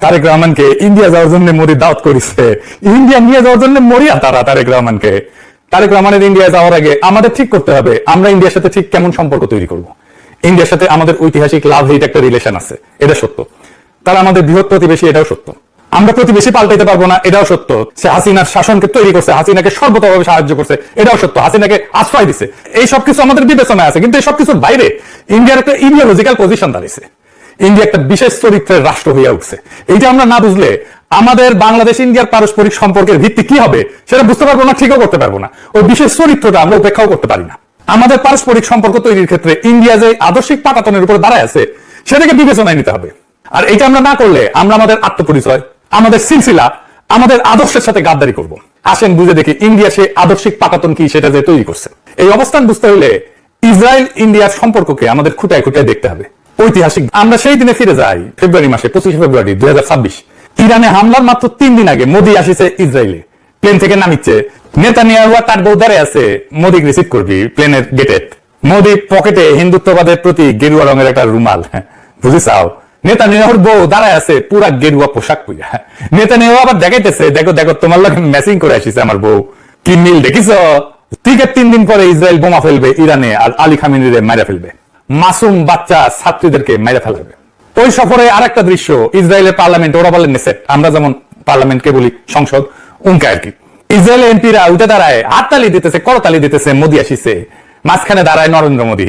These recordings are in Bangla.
তারেক রহমানকে ইন্ডিয়া যাওয়ার জন্য মোদি দাওয়াত করেছে, ইন্ডিয়া নিয়ে যাওয়ার জন্য মরিয়া তারা তারেক রহমানকে। তারেক রহমানের ইন্ডিয়া যাওয়ার আগে আমাদের ঠিক করতে হবে আমরা ইন্ডিয়ার সাথে ঠিক কেমন সম্পর্ক তৈরি করব। ইন্ডিয়ার সাথে আমাদের ঐতিহাসিক লাভ হেট একটা রিলেশন আছে, এটা সত্য। তারা আমাদের বৃহৎ প্রতিবেশী, এটাও সত্য। আমরা প্রতিবেশী পাল্টাইতে পারবো না, এটাও সত্য। সে হাসিনার শাসনকে তৈরি করছে, হাসিনাকে সর্বতভাবে সাহায্য করছে, এটাও সত্য। হাসিনাকে আশ্রয় দিছে, এই সবকিছু আমাদের বিবেচনায় আছে। কিন্তু এই সবকিছুর বাইরে ইন্ডিয়ার একটা ইডিওলজিক্যাল পজিশন দাঁড়িয়েছে। ইন্ডিয়া একটা বিশেষ চরিত্রের রাষ্ট্র হয়ে উঠছে। এইটা আমরা না বুঝলে আমাদের বাংলাদেশ ইন্ডিয়ার পারস্পরিক সম্পর্কের ভিত্তি কি হবে সেটা বুঝতে পারবো না, ঠিকও করতে পারবো না। ওই বিশেষ চরিত্রটা আমরা উপেক্ষাও করতে পারি না। আমাদের পারস্পরিক সম্পর্ক তৈরির ক্ষেত্রে ইন্ডিয়া যে আদর্শিক পাটাতনের উপর দাঁড়ায় আছে সেটাকে বিবেচনায় নিতে হবে। আর এটা আমরা না করলে আমরা আমাদের আত্মপরিচয়, আমাদের সিলসিলা, আমাদের আদর্শের সাথে গাদ্দারি করব। আসেন বুঝে দেখি ইন্ডিয়া সে আদর্শিক পাটাতন কি সেটা যে তৈরি করছে। এই অবস্থান বুঝতে হলে ইসরায়েল ইন্ডিয়ার সম্পর্ককে আমাদের খুঁটায় খুঁটায় দেখতে হবে। ঐতিহাসিক আমরা সেই দিনে ফিরে যাই, ফেব্রুয়ারি মাসে 25 ফেব্রুয়ারি 2026। ইরানে হামলার মাত্র 3 দিন আগে মোদি আসিছে ইসরায়েলে, প্লেন থেকে নামিচ্ছে। নেতানিয়াহু তার বউ দাঁড়িয়ে আছে, মোদি রিসিভ করবি প্লেনের গেটে। মোদি পকেটে হিন্দুত্ববাদের প্রতি গেরুয়া রঙের একটা রুমাল, বুঝিসাও। নেতানিয়াহুর বউ দাঁড়ায় আছে পুরা গেরুয়া পোশাক পরে। নেতানিয়াহু আবার দেখাইতেছে, দেখো দেখো তোমার লগে ম্যাচিং করে আসিছে আমার বউ, কি মিল দেখিস। ঠিক 3 দিন পরে ইসরায়েল বোমা ফেলবে ইরানে, আর আলী খামেনিরে মাইরা ফেলবে, মাসুম বাচ্চা ছাত্রীদেরকে মাইরা ফেলবে। ওই সফরে আর একটা দৃশ্য, ইসরায়েলের পার্লামেন্ট, ওরা বলে নেসেট, আমরা যেমন পার্লামেন্টকে বলি সংসদ, উনকা আর কি। ইসরায়েলের এমপিরা উঠে দাঁড়ায়, হাততালি দিতেছে, করতালি দিতেছে, মোদি আসিছে। মাঝখানে দাঁড়ায় নরেন্দ্র মোদী।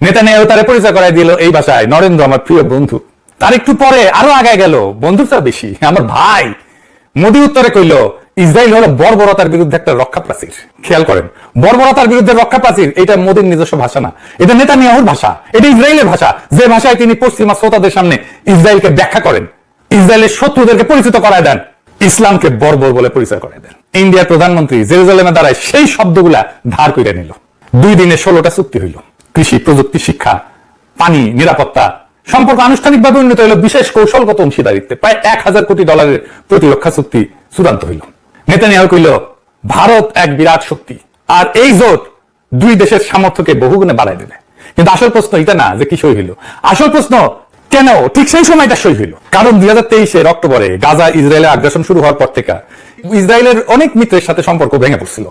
নেতানিয়াহু তারে পরিচয় করাই দিল এই ভাষায়, নরেন্দ্র আমার প্রিয় বন্ধু। তার একটু পরে আরো আগায় গেল, বন্ধুটা বেশি, আমার ভাই। মোদি উত্তরে কইল ইসরায়েল হলো বর্বরতার বিরুদ্ধে একটা রক্ষা প্রাচীর। খেয়াল করেন, বর্বরতার বিরুদ্ধে রক্ষা প্রাচীর, এটা মোদির নিজস্ব ভাষা না, এটা নেতানিয়াহুর ভাষা, এটা ইসরায়েলের ভাষা, যে ভাষায় তিনি পশ্চিমা শ্রোতাদের সামনে ইসরায়েলকে ব্যাখ্যা করেন, ইসরায়েলের শত্রুদেরকে পরিচিত করায় দেন, ইসলামকে বর্বর বলে পরিচয় করায় দেন। ইন্ডিয়ার প্রধানমন্ত্রী জেরুজালেমে দাঁড়ায় সেই শব্দগুলা ধার করে নিল। 2 দিনে 16টা চুক্তি হইল। কৃষি, প্রযুক্তি, শিক্ষা, পানি, নিরাপত্তা সম্পর্ক আনুষ্ঠানিকভাবে উন্নীত হইল বিশেষ কৌশলগত অংশীদারিত্বে। প্রায় $1000 কোটি প্রতিরক্ষা চুক্তি চূড়ান্ত হইল। নেতানিয়াহু কইল ভারত এক বিরাট শক্তি, আর এই জোট 2 দেশের সামর্থ্যকে বহুগুণে বাড়াই দেবে। কিন্তু আসল প্রশ্ন এটা না যে কি সই হইল, আসল প্রশ্ন কেন ঠিক সেই সময়টা সই হইল। কারণ 2023 অক্টোবরে গাজা ইসরায়েলের আগ্রাসন শুরু হওয়ার পর থেকে ইসরায়েলের অনেক মিত্রের সাথে সম্পর্ক ভেঙে পড়ছিল।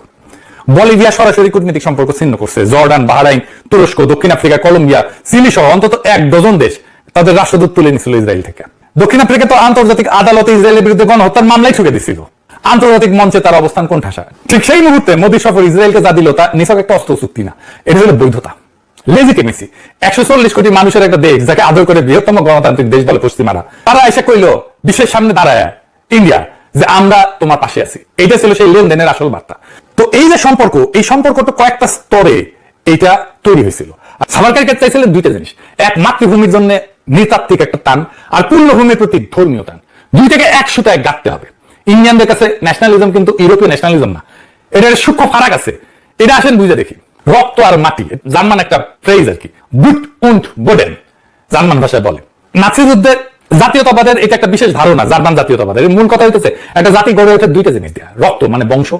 বলিভিয়া সরাসরি কূটনৈতিক সম্পর্ক ছিন্ন করছে। জর্ডান, বাহরাইন, তুরস্ক, দক্ষিণ আফ্রিকা, কলম্বিয়া, চিলি সহ অন্তত 1 ডজন দেশ তাদের রাষ্ট্রদূত তুলে নিয়েছিল ইসরায়েল থেকে। দক্ষিণ আফ্রিকা তো আন্তর্জাতিক আদালতে ইসরায়েলের বিরুদ্ধে গণহত্যার মামলায় ঠুকে দিছিল। আন্তর্জাতিক মঞ্চে তার অবস্থান কোণঠাসা। ঠিক সেই মুহূর্তে মোদী সফর ইসরায়েলকে যা দিল তা নিছক একটা অস্ত্র চুক্তি না, এটা হলো বৈধতা, লেজিটিমেসি। 140 কোটি মানুষের একটা দেশ যাকে আদর করে বৃহত্তম গণতান্ত্রিক দেশ বলে পশ্চিমারা, তারা এসে কইল বিশ্বের সামনে দাঁড়ায় ইন্ডিয়া যে আমরা তোমার পাশে আছি। এইটা ছিল সেই লেনদেনের আসল বার্তা। তো এই যে সম্পর্ক, এই সম্পর্কটা কয়েকটা স্তরে এইটা তৈরি হয়েছিল। সাভারকার কাছে চাইছিলেন 2টা জিনিস, এক মাতৃভূমির জন্য নৃতাত্ত্বিক একটা টান, আর পূর্ণভূমির প্রতি ধর্মীয় টান। 2টাকে এক সুতায় গাঁথতে হবে। ইন্ডিয়ানদের কাছে ন্যাশনালিজম কিন্তু ইউরোপীয় ন্যাশনালিজম না, এটার সূক্ষ্ম ফারাক আছে। এটা আসেন বুঝে দেখি। রক্ত আর মাটি, জার্মান একটা ফ্রেজ আর কি, বুট উন্ড বোডেন, জার্মান ভাষায় বলে। নাৎসি যুদ্ধের জাতীয়তাবাদের এটা একটা বিশেষ ধারণা, জার্মান জাতীয়তাবাদের মূল কথা হইতেছে একটা জাতি গড়ে ওঠে 2টা জিনিস দেয়া, রক্ত মানে বংশ,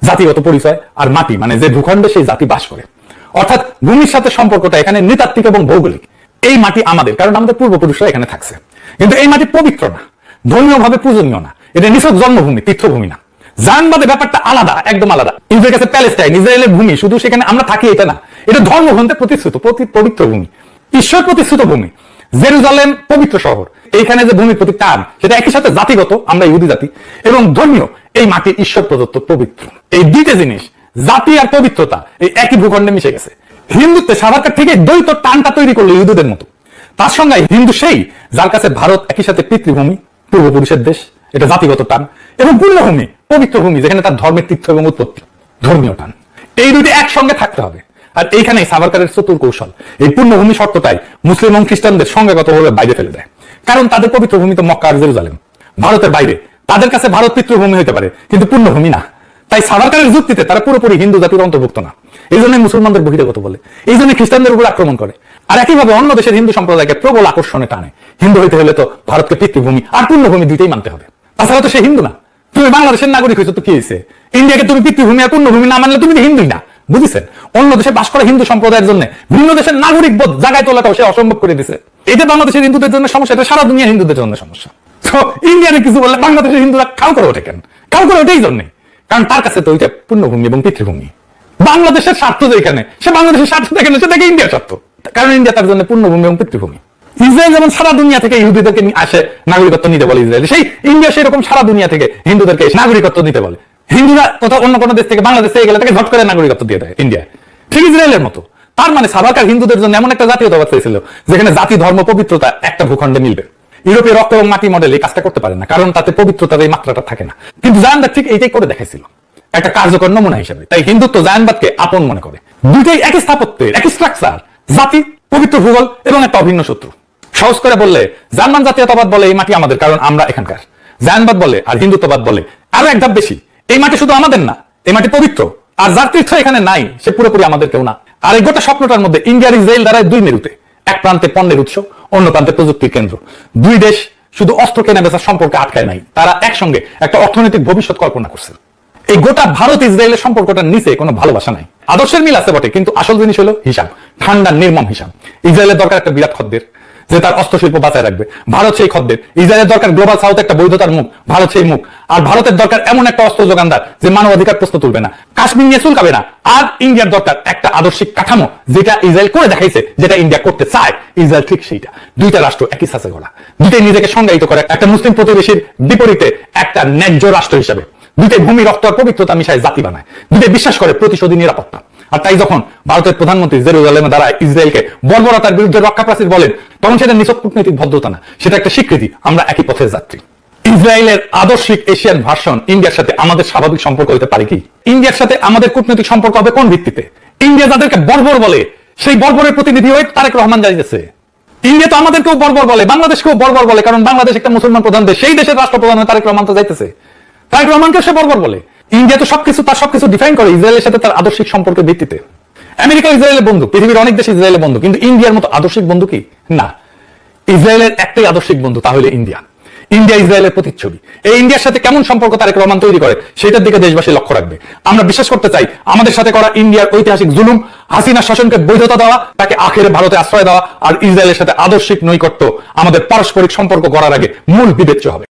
জাতিগত পরিচয়, আর মাটি মানে যে ভূখণ্ডে সেই জাতি বাস করে। অর্থাৎ ভূমির সাথে সম্পর্কটা এখানে নৃতাত্ত্বিক এবং ভৌগোলিক। এই মাটি আমাদের, কারণ আমাদের পূর্বপুরুষরা এখানে থাকছে। কিন্তু এই মাটি পবিত্র না, ধর্মীয় ভাবে পূজনীয় না, এটা নিছক জন্মভূমি, তীর্থভূমি না। জানবাদে ব্যাপারটা আলাদা, একদম আলাদা। ইসরায়েলের কাছে প্যালেস্টাইন, ইসরায়েলের ভূমি শুধু সেখানে আমরা থাকি এটা না, এটা ধর্মগ্রন্থে প্রতিশ্রুত পবিত্র ভূমি, ঈশ্বর প্রতিশ্রুত ভূমি। জেরুজালেম পবিত্র শহর, এইখানে যে ভূমির প্রতি টান সেটা একই সাথে জাতিগত, আমরা ইহুদি জাতি, এবং ধর্মীয়, এই মাটি ঈশ্বর প্রদত্ত পবিত্র। এই 2টা জিনিস, জাতি আর পবিত্রতা, এই একই ভূখণ্ডে মিশে গেছে। হিন্দুত্বে সাভারকার থেকে দ্বৈত টানটা তৈরি করলো ইহুদিদের মতো। তার সঙ্গে হিন্দু সেই যার কাছে ভারত একই সাথে পিতৃভূমি, পূর্বপুরুষের দেশ, এটা জাতিগত টান, এবং পূর্ণভূমি, পবিত্র ভূমি, যেখানে তার ধর্মের তীর্থ এবং উৎপত্তি, ধর্মীয় টান। এই 2টি একসঙ্গে থাকতে হবে। আর এইখানে সাভারকারের চতুর কৌশল, এই পূর্ণভূমি শর্তটাই মুসলিম এবং খ্রিস্টানদের সঙ্গেগতভাবে বাইরে ফেলে দেয়। কারণ তাদের পবিত্র ভূমি তো মক্কা আর জেরুজালেম, ভারতের বাইরে। তাদের কাছে ভারত পিতৃভূমি হতে পারে কিন্তু পূর্ণভূমি না। তাই সাভারকারের যুক্তিতে তারা পুরোপুরি হিন্দু জাতির অন্তর্ভুক্ত না। এই জন্য মুসলমানদের বহিরাগত বলে, এই জন্য খ্রিস্টানদের উপর আক্রমণ করে। আর একইভাবে অন্য দেশের হিন্দু সম্প্রদায়কে প্রবল আকর্ষণে টানে। হিন্দু হইতে হলে তো ভারতকে পিতৃভূমি আর পূর্ণভূমি 2টাই মানতে হবে, তাছাড়া তো সে হিন্দু না। তুমি বাংলাদেশের নাগরিক হয়েছো তো কি হয়েছে, ইন্ডিয়াকে তুমি পিতৃভূমি আর পূর্ণভূমি না মানলে তুমি হিন্দুই না, বুঝেছেন? অন্য দেশে বাস করা হিন্দু সম্প্রদায়ের জন্য ভিন্ন দেশের নাগরিক বোধ জায়গায় তোলাটাও সে অসম্ভব করে দিছে। এটা বাংলাদেশের হিন্দুদের জন্য সমস্যা, এটা সারা দুনিয়া হিন্দুদের জন্য সমস্যা। তো ইন্ডিয়ানে কিছু বললে বাংলাদেশের হিন্দুরা খাও করে ওঠে কেন? খাও করে ওঠে এই জন্যে, কারণ তার কাছে তো ওইটা পুণ্যভূমি এবং পিতৃভূমি। বাংলাদেশের স্বার্থ যেখানে, সে বাংলাদেশের স্বার্থ দেখেন, সে দেখে ইন্ডিয়ার স্বার্থ, কারণ ইন্ডিয়া তার জন্য পুণ্যভূমি এবং পিতৃভূমি। ইসরায়েল যেমন সারা দুনিয়া থেকে ইহুদিদেরকে আসে নাগরিকত্ব নিতে বলে ইসরায়েল, সেই ইন্ডিয়া সেরকম সারা দুনিয়া থেকে হিন্দুদেরকে নাগরিকত্ব নিতে বলে। হিন্দুরা কোথাও অন্য কোনো দেশ থেকে বাংলাদেশ থেকে গেলে তাকে ঝট করে নাগরিকত্ব দিয়ে দেয় ইন্ডিয়া, ঠিক ইসরায়েলের মতো। তার মানে সাভারকার হিন্দুদের জন্য এমন একটা জাতীয়তাবাদ চাইছিল যেখানে জাতি ধর্ম পবিত্রতা একটা ভূখণ্ডে মিলবে। ইউরোপীয় রক্ত এবং মাটি মডেল এই কাজটা করতে পারে না, কারণ তাতে পবিত্রতার এই মাত্রাটা থাকে না। কিন্তু জায়নবাদ ঠিক এইটাই করে দেখাইছিল একটা কার্যকর নমুনা হিসেবে। তাই হিন্দুত্ব জায়নবাদকে আপন মনে করে। দুইটাই একই স্থাপত্যের, একই স্ট্রাকচার, জাতি, পবিত্র ভূগোল এবং একটা অভিন্ন শত্রু। সহজ করে বললে জার্মান জাতীয়তাবাদ বলে এই মাটি আমাদের, কারণ আমরা এখানকার। জায়নবাদ বলে আর হিন্দুত্ববাদ বলে আরো এক ধাপ বেশি, এই মাটি শুধু আমাদের না, এই মাটি পবিত্র, আর যার তীর্থ এখানে নাই সে পুরোপুরি আমাদের কেউ না। আর এই গোটা স্বপ্নটার মধ্যে ইন্ডিয়ার ইসরায়েল দ্বারা দুই মেরুতে, এক প্রান্তে পণ্যের উৎস, অন্য প্রান্তে প্রযুক্তির কেন্দ্র। দুই দেশ শুধু অস্ত্র কেনা বেচার সম্পর্কে আটকায় নাই, তারা একসঙ্গে একটা অর্থনৈতিক ভবিষ্যৎ কল্পনা করছে। এই গোটা ভারত ইসরায়েলের সম্পর্কটার নিচে কোনো ভালোবাসা নাই। আদর্শের মিল আছে বটে, কিন্তু আসল জিনিস হলো হিসাব, ঠান্ডা নির্মম হিসাব। ইসরায়েলের দরকার একটা বিরাট খদ্দের যে তার অস্ত্র শিল্প বাঁচায় রাখবে, ভারত সেই খদ্দের। ইসরায়েলের দরকার গ্লোবাল সাউথ একটা বৈধতার মুখ, ভারত সেই মুখ। আর ভারতের দরকার এমন একটা অস্ত্র যোগানদার যে মানবাধিকার প্রশ্ন তুলবে না, কাশ্মীর নিয়ে চুলকাবে না। আর ইন্ডিয়ার দরকার একটা আদর্শিক কাঠামো, যেটা ইসরায়েল করে দেখাইছে, যেটা ইন্ডিয়া করতে চায়। ইসরায়েল ঠিক সেইটা। দুইটা রাষ্ট্র একই সাথে গড়া, দুইটাই নিজেকে সংজ্ঞায়িত করে একটা মুসলিম প্রতিবেশীর বিপরীতে একটা ন্যায্য রাষ্ট্র হিসেবে। দুইটাই ভূমি, রক্ত আর পবিত্রতা মিশায় জাতি বানায়। দুইটাই বিশ্বাস করে প্রতিশোধী নিরাপত্তা। আর তাই যখন ভারতের প্রধানমন্ত্রী জেরুজালেমে দাঁড়ায় ইসরায়েলকে বর্বরতার বিরুদ্ধে রক্ষা প্রাচীর বলেন, তখন সেটা নিছক কূটনৈতিক ভদ্রতা না, সেটা একটা স্বীকৃতি আমরা একই পথের যাত্রী। ইসরায়েলের আদর্শিক এশিয়ান ভার্সন ইন্ডিয়ার সাথে আমাদের স্বাভাবিক সম্পর্ক হতে পারে কি? ইন্ডিয়ার সাথে আমাদের কূটনৈতিক সম্পর্ক হবে কোন ভিত্তিতে? ইন্ডিয়া যাদেরকে বর্বর বলে, সেই বর্বরের প্রতিনিধি হয়ে তারেক রহমান যাইতেছে। ইন্ডিয়া তো আমাদেরকেও বর্বর বলে, বাংলাদেশকেও বর্বর বলে, কারণ বাংলাদেশ একটা মুসলমান প্রধান দেশ, সেই দেশের রাষ্ট্রপ্রধান তারেক রহমান তো যাইতেছে। তারেক রহমানকে সে বর্বর বলে। ইন্ডিয়া তো তার সবকিছু ডিফাইন করে ইসরায়েলের সাথে তার আদর্শিক সম্পর্কের ভিত্তিতে। আমেরিকা ইসরায়েলের বন্ধু, পৃথিবীর অনেক দেশ ইসরায়েলের বন্ধু, কিন্তু ইন্ডিয়ার মতো আদর্শিক বন্ধু কি? না। ইসরায়েলের একটাই আদর্শিক বন্ধু, তা হলো ইন্ডিয়া। ইন্ডিয়া ইসরায়েলের প্রতিচ্ছবি। এই ইন্ডিয়ার সাথে কেমন সম্পর্ক তারেক রহমান তৈরি করে, সেটার দিকে দেশবাসী লক্ষ্য রাখবে। আমরা বিশ্বাস করতে চাই আমাদের সাথে করা ইন্ডিয়ার ঐতিহাসিক জুলুম, হাসিনা শাসনকে বৈধতা দেওয়া, তাকে আখেরে ভারতে আশ্রয় দেওয়া আর ইসরায়েলের সাথে আদর্শিক নৈকট্য আমাদের পারস্পরিক সম্পর্ক গড়ার আগে মূল বিবেচ্য হবে।